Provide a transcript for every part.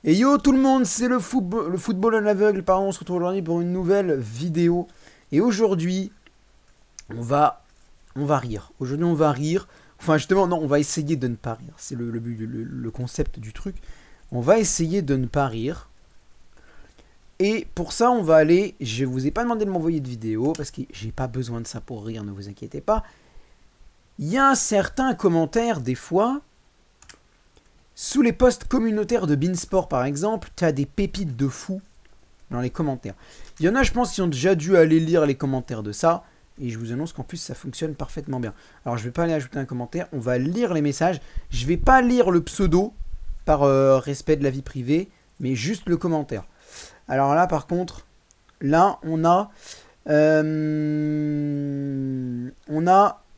Et yo tout le monde, c'est le football en aveugle, pardon, on se retrouve aujourd'hui pour une nouvelle vidéo. Et aujourd'hui, on va, on va rire. Aujourd'hui, on va rire. Enfin, justement, non, on va essayer de ne pas rire. C'est le but, le concept du truc. On va essayer de ne pas rire. Et pour ça, on va aller. Je vous ai pas demandé de m'envoyer de vidéo parce que j'ai pas besoin de ça pour rire, ne vous inquiétez pas. Il y a un certain commentaire, des fois. Sous les posts communautaires de Beansport, par exemple, tu as des pépites de fou dans les commentaires. Il y en a, je pense, qui ont déjà dû aller lire les commentaires de ça. Et je vous annonce qu'en plus, ça fonctionne parfaitement bien. Alors, je ne vais pas aller ajouter un commentaire. On va lire les messages. Je ne vais pas lire le pseudo par respect de la vie privée, mais juste le commentaire. Alors là, par contre, là, on a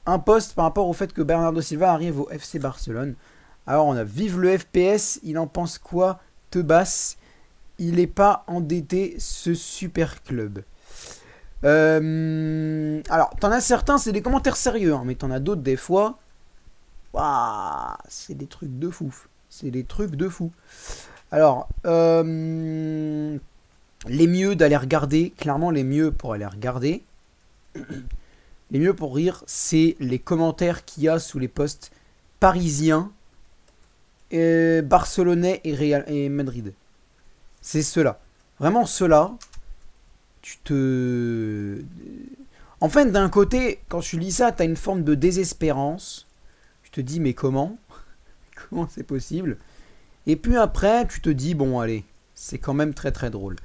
un post par rapport au fait que Bernardo Silva arrive au FC Barcelone. Alors on a vive le FPS, il en pense quoi, Tebasse? Il est pas endetté ce super club. Alors t'en as certains, c'est des commentaires sérieux, hein, mais t'en as d'autres des fois. Waouh, c'est des trucs de fou. C'est des trucs de fou. Alors, les mieux d'aller regarder, clairement les mieux pour aller regarder, les mieux pour rire, c'est les commentaires qu'il y a sous les posts parisiens. Barcelonais et Real et Madrid. C'est ceux-là. Vraiment ceux-là. Tu te... En fait, d'un côté, quand tu lis ça, tu as une forme de désespérance. Tu te dis, mais comment? Comment c'est possible? Et puis après, tu te dis, bon, allez, c'est quand même très très drôle.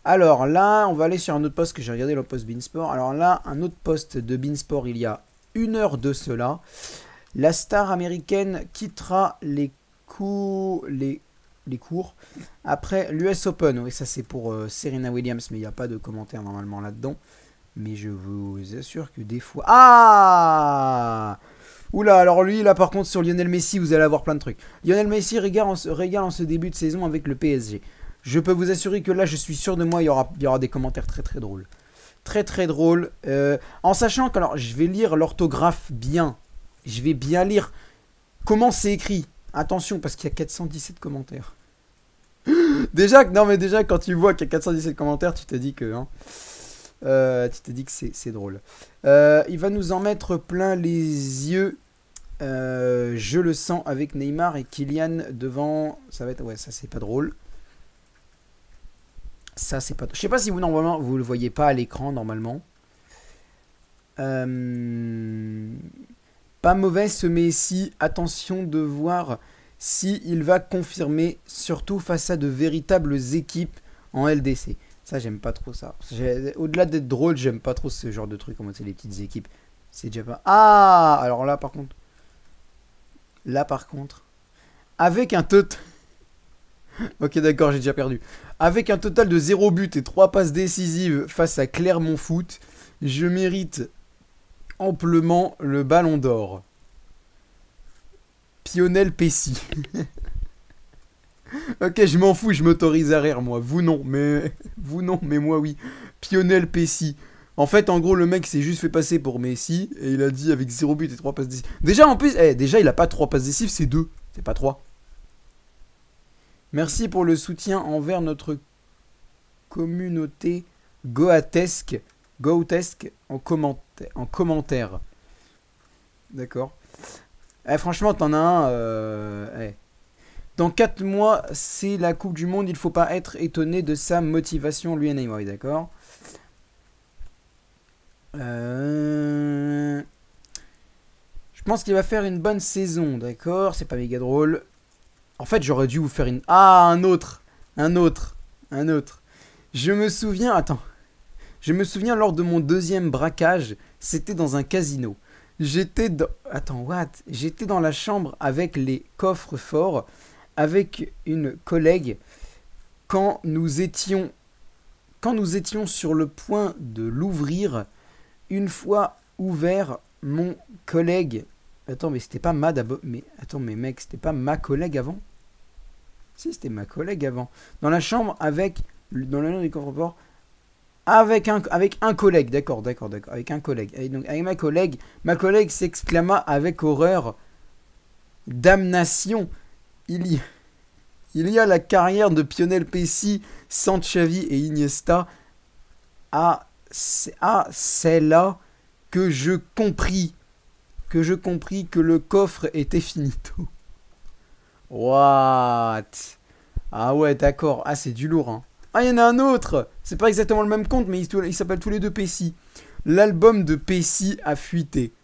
Alors là, on va aller sur un autre post que j'ai regardé, le post Beansport. Alors là, un autre post de Beansport, il y a 1 heure de cela. La star américaine quittera les cours après l'US Open. Oui, ça c'est pour Serena Williams, mais il n'y a pas de commentaire normalement là-dedans. Mais je vous assure que des fois... Ah, oula, alors lui, là par contre, sur Lionel Messi, vous allez avoir plein de trucs. Lionel Messi régale en ce début de saison avec le PSG. Je peux vous assurer que là, je suis sûr de moi, il y aura des commentaires très très drôles. Très très drôles. En sachant que, alors, je vais lire l'orthographe bien. Je vais bien lire comment c'est écrit. Attention, parce qu'il y a 417 commentaires. Déjà, non mais déjà, quand tu vois qu'il y a 417 commentaires, tu te dis que... Hein, c'est drôle. Il va nous en mettre plein les yeux. Je le sens avec Neymar et Kylian devant. Ça va être... Ouais, ça c'est pas drôle. Ça c'est pas... Je sais pas si vous, normalement, vous le voyez pas à l'écran, normalement. Pas mauvais ce Messi, attention de voir si il va confirmer, surtout face à de véritables équipes en LDC. Ça, j'aime pas trop ça. Au-delà d'être drôle, j'aime pas trop ce genre de truc, comment c'est les petites équipes. C'est déjà pas... Ah, alors là, par contre... Là, par contre... Avec un total... Ok, d'accord, j'ai déjà perdu. Avec un total de 0 but et 3 passes décisives face à Clermont Foot, je mérite... amplement le ballon d'or. Pionel Pessi. Ok, je m'en fous, je m'autorise à rire, moi. Vous non, mais moi oui. Pionel Pessi. En fait, en gros, le mec s'est juste fait passer pour Messi et il a dit avec 0 but et 3 passes décisives. Déjà, en plus, déjà, il a pas 3 passes décisives, c'est 2. C'est pas 3. Merci pour le soutien envers notre communauté goatesque en commentaire. D'accord. Franchement, t'en as un. Dans 4 mois, c'est la Coupe du Monde. Il faut pas être étonné de sa motivation, lui et Neymar. Oui, d'accord. Je pense qu'il va faire une bonne saison. D'accord. C'est pas méga drôle. En fait, j'aurais dû vous faire une... Ah, un autre. Je me souviens... Attends. Je me souviens lors de mon deuxième braquage, c'était dans un casino. J'étais dans... Attends, what? J'étais dans la chambre avec les coffres forts, avec une collègue, quand nous étions sur le point de l'ouvrir, une fois ouvert, mon collègue... Attends, mais c'était pas ma d'abord... Mais attends, mais mec, c'était pas ma collègue avant? Si, c'était ma collègue avant. Dans la chambre avec... Dans le nom des coffres forts... Avec un collègue, d'accord, avec un collègue. Et donc, avec ma collègue s'exclama avec horreur. Damnation, il Il y a la carrière de Lionel Messi sans Xavi et Iniesta. Ah, c'est là que je compris que le coffre était finito. What? Ah ouais, d'accord. Ah, c'est du lourd, hein. Ah, il y en a un autre. C'est pas exactement le même compte, mais ils s'appellent tous les deux Pessi. L'album de Pessi a fuité.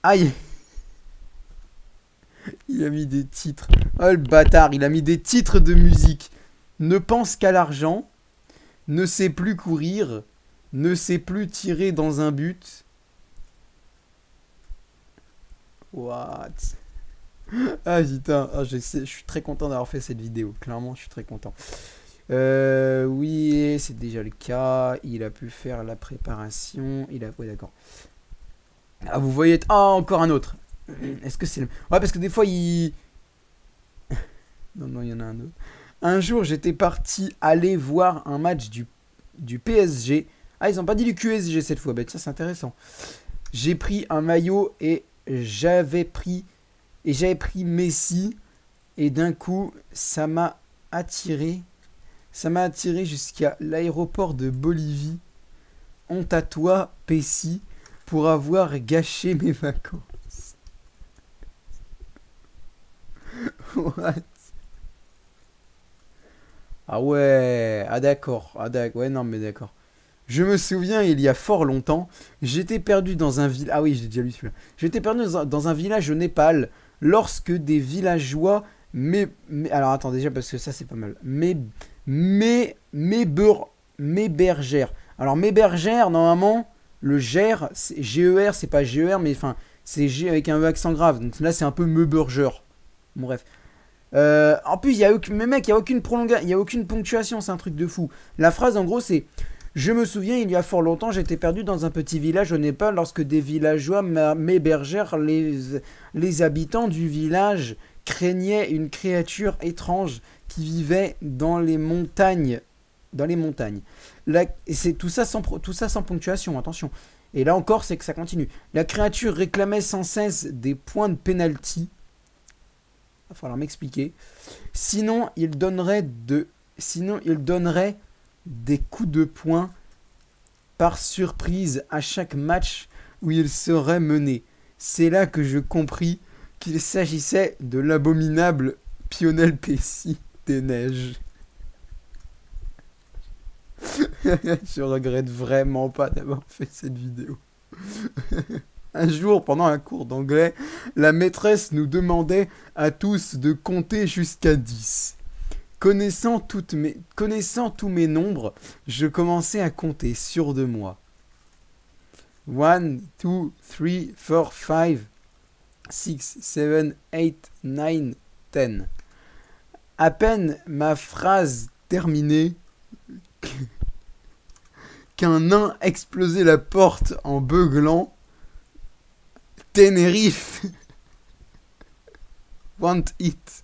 Aïe. Il a mis des titres. Oh, le bâtard, il a mis des titres de musique. Ne pense qu'à l'argent. Ne sait plus courir. Ne sait plus tirer dans un but. What? Ah putain, ah, je suis très content d'avoir fait cette vidéo. Clairement, je suis très content. Oui, c'est déjà le cas. Il a pu faire la préparation. Il a... Ouais, d'accord. Ah, vous voyez... Ah, encore un autre. Est-ce que c'est le... Ouais, parce que des fois, il... Non, il y en a un autre. Un jour, j'étais parti aller voir un match du PSG. Ah, ils n'ont pas dit du QSG cette fois. Bah, tiens, c'est intéressant. J'ai pris un maillot et j'avais pris Messi. Et d'un coup, ça m'a attiré. Ça m'a attiré jusqu'à l'aéroport de Bolivie. Honte à toi, Pessi, pour avoir gâché mes vacances. What? Ah ouais, ah d'accord, ouais non mais d'accord. Je me souviens, il y a fort longtemps, j'étais perdu dans un village... Ah oui, j'ai déjà lu celui-là. J'étais perdu dans un village au Népal, lorsque des villageois... Alors attends, déjà, parce que ça, c'est pas mal. M'hébergèrent. Alors, m'hébergèrent, normalement, le GER, G-E-R, c'est pas G-E-R, mais enfin, c'est G avec un E accent grave. Donc là, c'est un peu m'hébergeur. Bon, bref. En plus, il y a aucun... Mais mec, il n'y a aucune prolongation, il y a aucune ponctuation, c'est un truc de fou. La phrase, en gros, c'est... Je me souviens, il y a fort longtemps, j'étais perdu dans un petit village au Népal lorsque des villageois m'hébergèrent. Les habitants du village craignaient une créature étrange qui vivait dans les montagnes. C'est tout ça sans ponctuation, attention. Et là encore, c'est que ça continue. La créature réclamait sans cesse des points de pénalty. Il va falloir m'expliquer. Sinon, il donnerait des coups de poing par surprise à chaque match où il serait mené. C'est là que je compris qu'il s'agissait de l'abominable Lionel Messi des neiges. Je regrette vraiment pas d'avoir fait cette vidéo. Un jour, pendant un cours d'anglais, la maîtresse nous demandait à tous de compter jusqu'à 10. Connaissant tous mes nombres, je commençais à compter, sûr de moi. 1, 2, 3, 4, 5, 6, 7, 8, 9, 10. À peine ma phrase terminée qu'un nain explosait la porte en beuglant. Tenerife want it.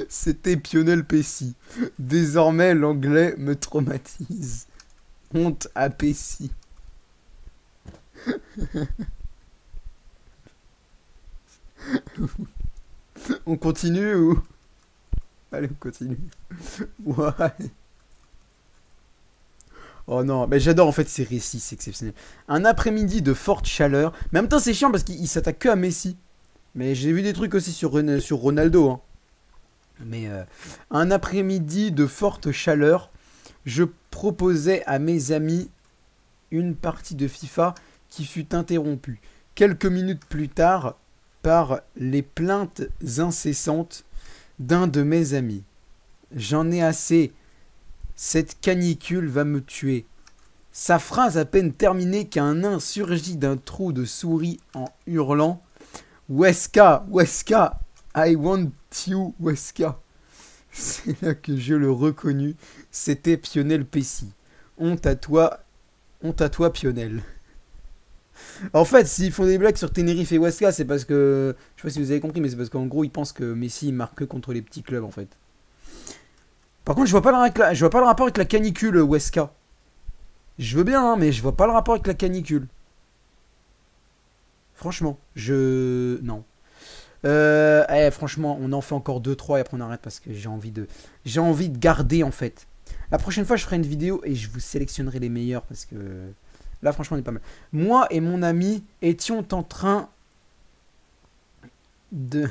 C'était Lionel Messi. Désormais, l'anglais me traumatise. Honte à Messi. On continue ou... Allez, on continue. Ouais. Oh non, mais j'adore en fait ces récits, c'est exceptionnel. Un après-midi de forte chaleur. Mais en même temps, c'est chiant parce qu'il s'attaque que à Messi. Mais j'ai vu des trucs aussi sur Ronaldo. Hein. Mais un après-midi de forte chaleur, je proposais à mes amis une partie de FIFA qui fut interrompue quelques minutes plus tard par les plaintes incessantes d'un de mes amis. J'en ai assez. Cette canicule va me tuer. Sa phrase à peine terminée qu'un nain surgit d'un trou de souris en hurlant Weska, Weska, I want you, Weska. C'est là que je le reconnus. C'était Lionel Messi. Honte à toi, Lionel. En fait, s'ils font des blagues sur Tenerife et Weska, c'est parce que... Je sais pas si vous avez compris, mais c'est parce qu'en gros, ils pensent que Messi marque que contre les petits clubs, en fait. Par contre, je vois pas le rapport avec la canicule, Weska. Je veux bien, hein, mais je vois pas le rapport avec la canicule. Franchement, non. Franchement, on en fait encore deux trois et après on arrête parce que j'ai envie de garder en fait. La prochaine fois, je ferai une vidéo et je vous sélectionnerai les meilleurs parce que là, franchement, on est pas mal. Moi et mon ami étions en train de...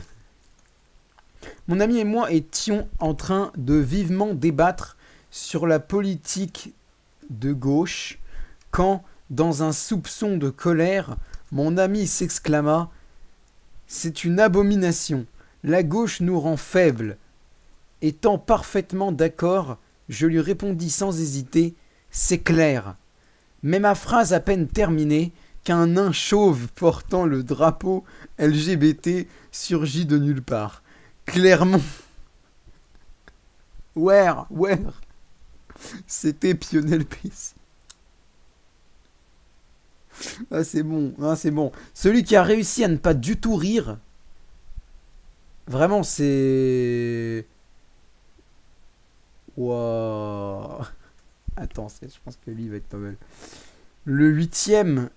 Mon ami et moi étions en train de vivement débattre sur la politique de gauche quand, dans un soupçon de colère, mon ami s'exclama: c'est une abomination. La gauche nous rend faibles. Étant parfaitement d'accord, je lui répondis sans hésiter: c'est clair. Mais ma phrase à peine terminée, qu'un nain chauve portant le drapeau LGBT surgit de nulle part. Clairement. Where C'était Pionel PC. Ah, c'est bon, ah, c'est bon. Celui qui a réussi à ne pas du tout rire, vraiment, c'est... Waouh. Attends, je pense que lui va être pas mal. Le huitième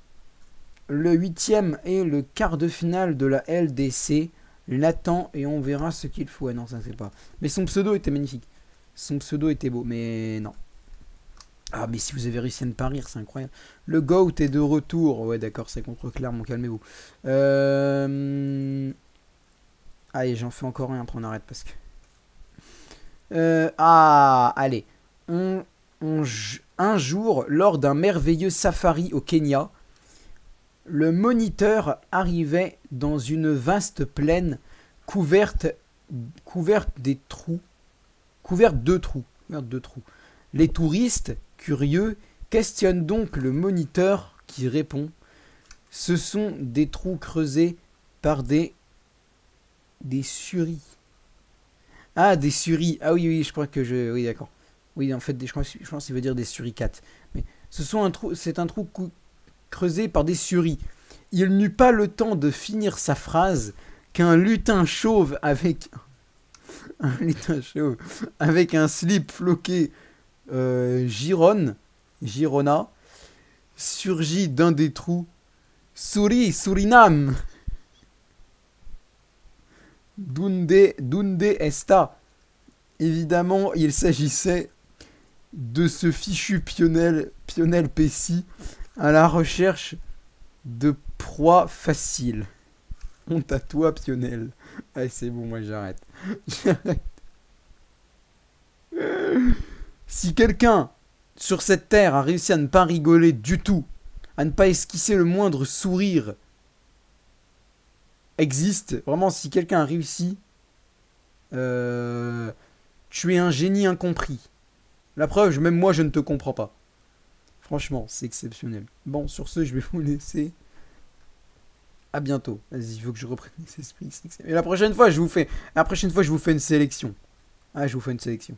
et le quart de finale de la LDC l'attend et on verra ce qu'il faut. Ah non, ça c'est pas. Mais son pseudo était magnifique. Son pseudo était beau, mais non. Ah, mais si vous avez réussi à ne pas rire, c'est incroyable. Le GOAT est de retour. Ouais, d'accord, c'est contre Clermont, calmez-vous. Allez, j'en fais encore un, après on arrête parce que... allez. Un jour, lors d'un merveilleux safari au Kenya, le moniteur arrivait dans une vaste plaine couverte de trous. Les touristes, curieux, questionnent donc le moniteur qui répond: ce sont des trous creusés par des suris. Ah, des suris. Ah oui, je crois que je... Oui, d'accord. Oui, en fait, je pense qu'il veut dire des suricates. Mais c'est un trou creusé par des suris. Il n'eut pas le temps de finir sa phrase qu'un lutin chauve avec... avec un slip floqué Girona, surgit d'un des trous. Suriname. Dunde esta. Évidemment, il s'agissait de ce fichu Pionel Pessi à la recherche de proies faciles. Honte à toi, Pionel. Ah, c'est bon, moi j'arrête. Si quelqu'un sur cette terre a réussi à ne pas rigoler du tout, à ne pas esquisser le moindre sourire, existe, vraiment, si quelqu'un a réussi, tu es un génie incompris. La preuve, même moi je ne te comprends pas. Franchement, c'est exceptionnel. Bon, sur ce, je vais vous laisser. À bientôt. Vas-y, il faut que je reprenne mes esprits. Et la prochaine fois, je vous fais une sélection. Ah, je vous fais une sélection.